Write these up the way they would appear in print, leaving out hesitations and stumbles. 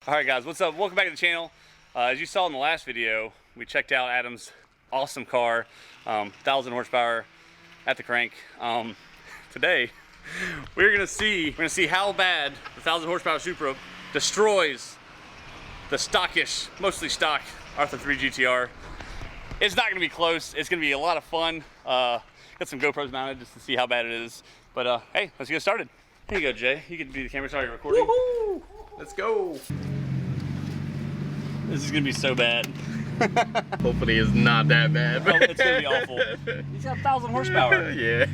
Alright guys, what's up? Welcome back to the channel. As you saw in the last video, we checked out Adam's awesome car, 1000 horsepower at the crank. Today, we're gonna see how bad the 1000 horsepower Supra destroys the stockish, mostly stock R33 Gtr. It's not gonna be close. It's gonna be a lot of fun. Got some GoPros mounted just to see how bad it is. But hey, let's get started. Here you go, Jay. You can be the camera. Sorry, you're recording. Woohoo! Let's go. This is gonna be so bad. Hopefully it's not that bad. Oh, it's gonna be awful. He's got 1000 horsepower. Yeah.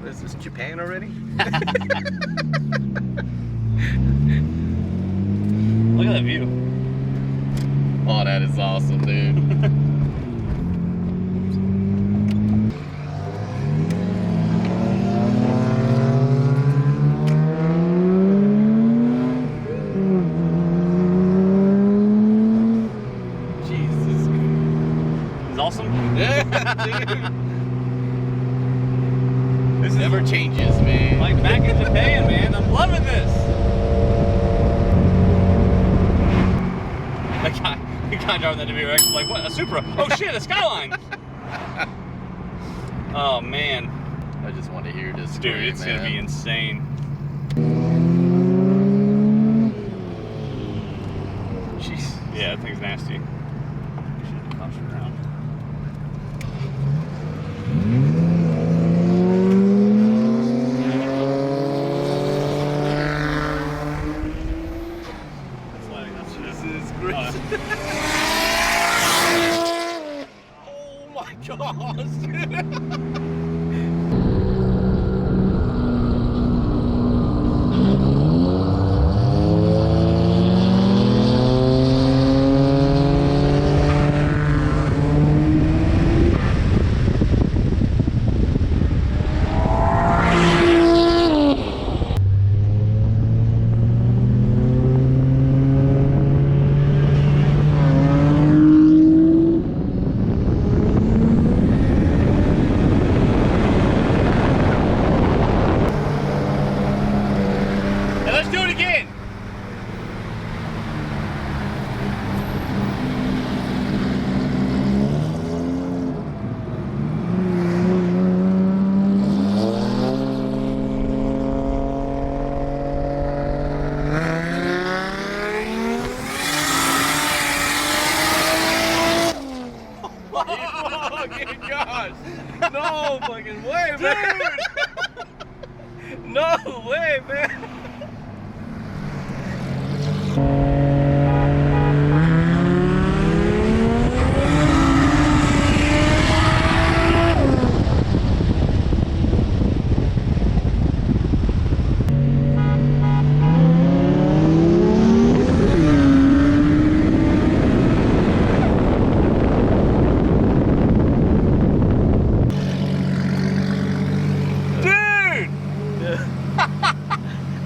What is this, Japan already? Look at that view. Oh, that is awesome, dude. Awesome. Yeah, dude. This never changes, man. Like back in Japan, man. I'm loving this. The guy driving that WRX is like, what? A Supra? Oh shit, a Skyline. Oh man. I just want to hear this. Dude, scream, it's gonna be insane. Jeez. Yeah, that thing's nasty. Oh my gosh, dude. Gosh, no fucking way, man. No way, man.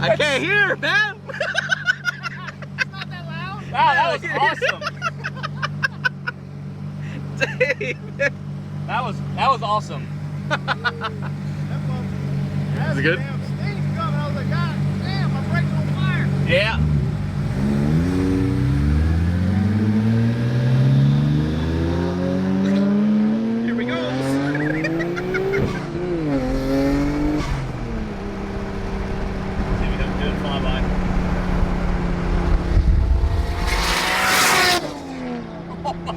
I can't hear, man. It's not that loud. Wow, that was awesome. Dang. That was awesome. Is it good? Damn steam coming. I was like, God damn, my brakes on fire. Yeah. Here we go.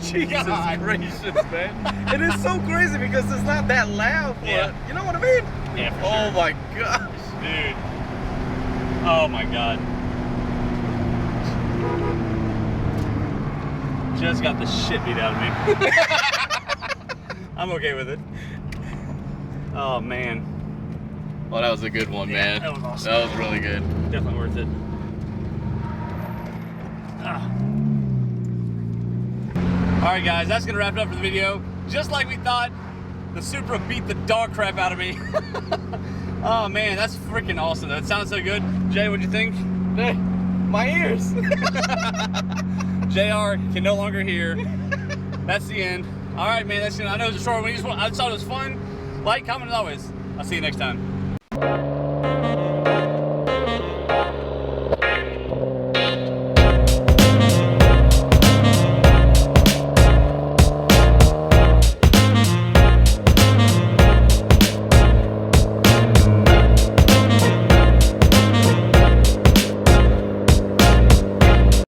Jesus gracious, man. It is so crazy because it's not that loud, but yeah. You know what I mean? Yeah, for oh sure. My gosh. Dude. Oh my god. Just got the shit beat out of me. I'm okay with it. Oh man. Well, that was a good one, man. That was awesome. That was really good. Definitely worth it. Alright guys, that's going to wrap it up for the video. Just like we thought, the Supra beat the dog crap out of me. Oh man, that's freaking awesome though. It sounds so good. Jay, what'd you think? Hey, my ears. JR can no longer hear. That's the end. Alright man, that's it. I know it's a short one. I just thought it was fun. Like, comment as always. I'll see you next time.